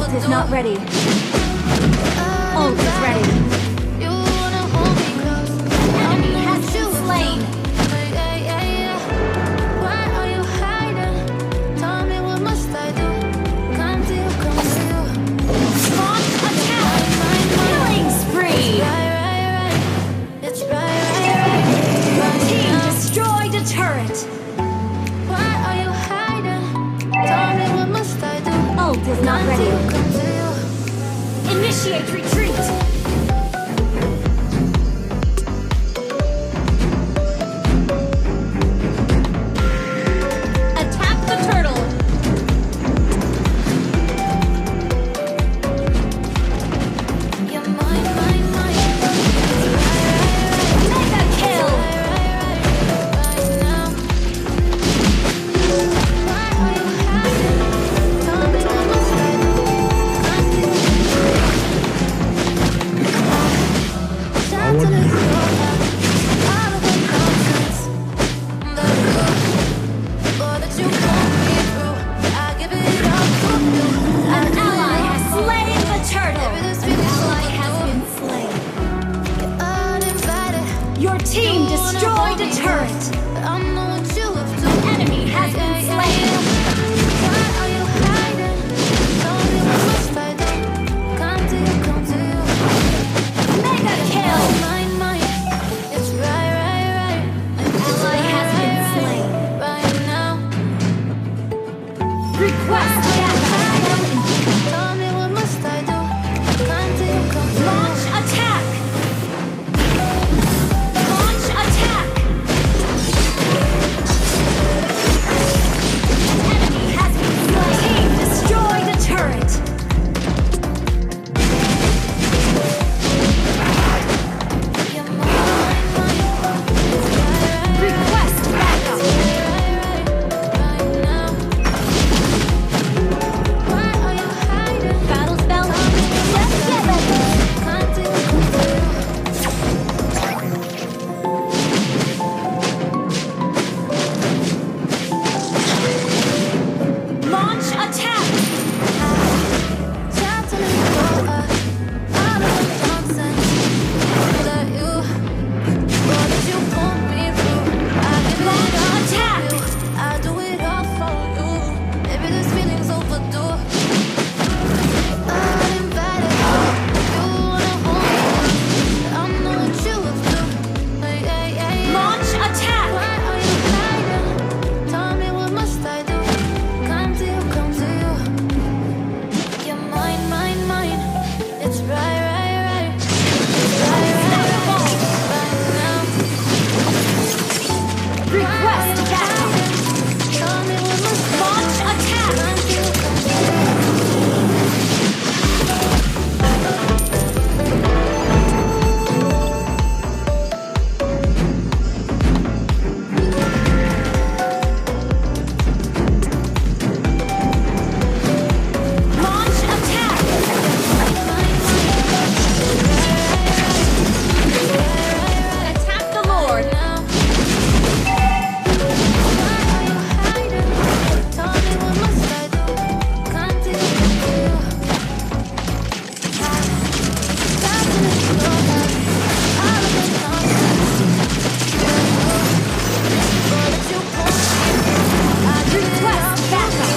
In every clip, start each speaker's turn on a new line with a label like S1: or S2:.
S1: Ult is not ready. Ult is ready. Enemy has been slain. Launch attack. Killing spree. Team destroyed a turret. Ult is not ready. Initiate retreat. Attack the turtle. Mega kill. An ally has slain the turtle. An ally has been slain. Your team destroyed a turret. An enemy has been slain. Mega kill. An ally has been slain. Request backup. Launch attack. Launch attack. Enemy has been slain. Team destroyed a turret. Request backup. Battle spell. Launch attack. Launch attack. Launch attack. Request backup. Launch attack. Launch attack. Attack the Lord. Request backup.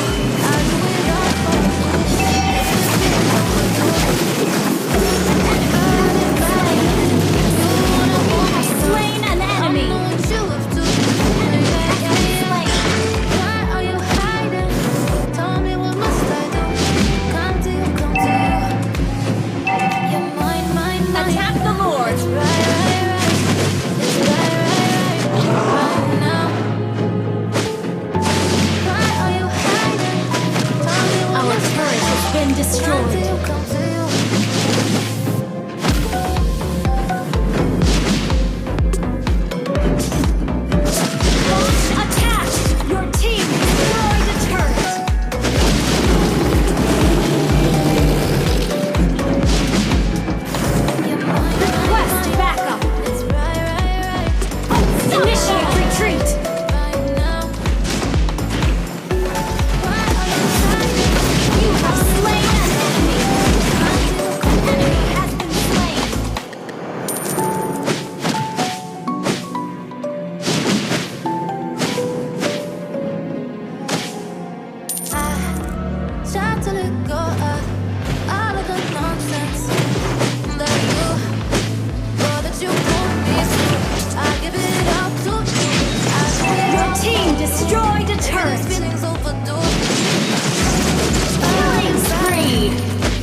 S1: Slain an enemy. Attack the Lord. Our turret has been destroyed. Launch attack. Your team destroyed the turret. Request backup. Initiate retreat. You have slain an enemy.
S2: Try to let go of all of the nonsense that you put me through. I give it up to you.
S1: Your team destroyed a turret.
S2: Feelings overdue.
S1: Killing spree.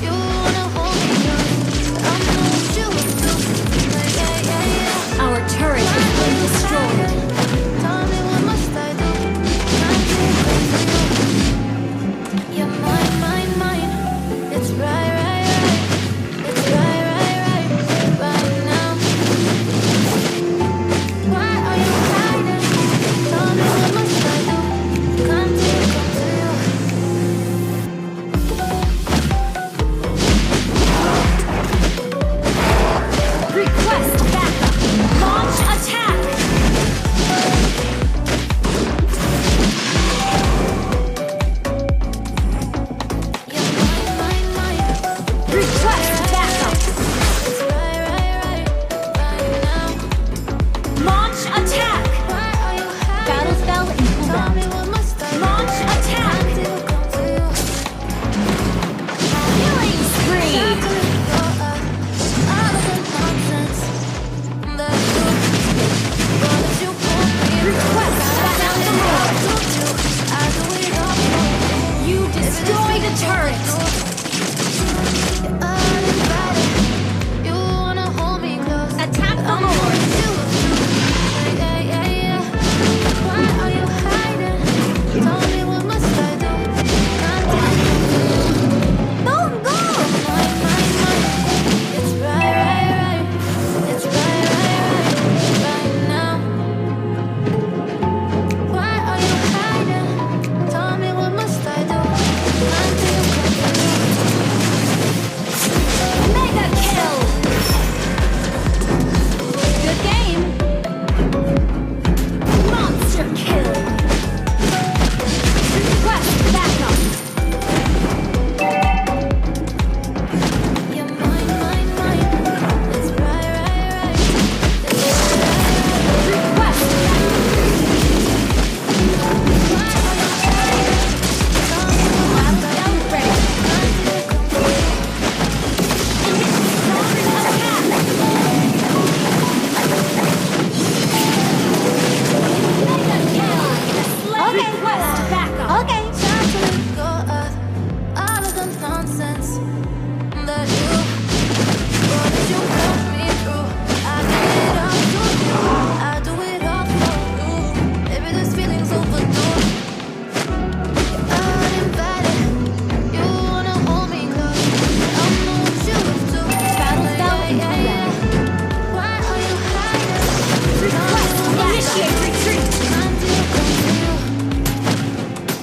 S2: You wanna hold me down, but I know what you would do. Yeah.
S1: Our turret has been destroyed.
S2: Tell me what must I do? Can't do it for you. You're mine. It's right. It's right now. Why are you hiding? Tell me what must I do? Can't do it for you.
S1: Request backup. Launch attack.
S2: You're mine.
S1: Request backup.
S2: It's right now.
S1: Launch attack.
S2: Why are you hiding?
S1: Battle spell in
S2: Tell
S1: cooldown.
S2: me what must I do?
S1: Launch attack.
S2: Can't do it for you.
S1: Killing spree. Request backup. You destroyed a turret. Attack the Lord. Boom, boom.
S2: It's right now. Why are you hiding? Tell me what must I do? Until you
S1: Mega kill. Good game. Monster kill. Request backup.
S2: You're mine. It's right.
S1: Request backup. Battle ready. Mega kill. Request backup.
S2: Okay. Try to let go of all of the nonsense that you put me through. I do it all for you. Maybe this feeling's overdue. You're uninvited. You wanna hold me close. I know what you would do.
S1: Battle spell in cooldown.
S2: Why are you hiding?
S1: Request initiate retreat.
S2: Can't do it for you.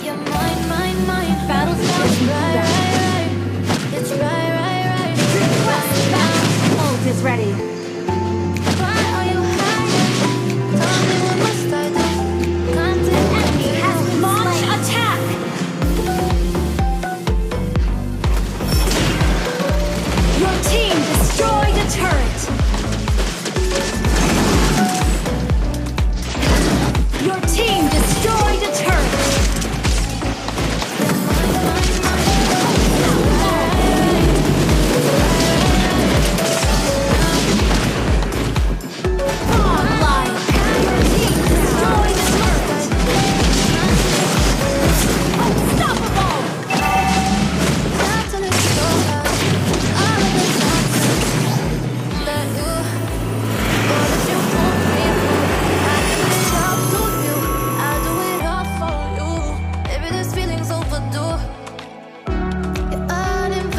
S2: You're mine.
S1: Battle spell in cooldown.
S2: It's right.
S1: Request backup. Ult is ready.
S2: Why are you hiding? Tell me what must I do? Can't do it
S1: Enemy has been launch attack. Your team destroyed a turret. Your team destroyed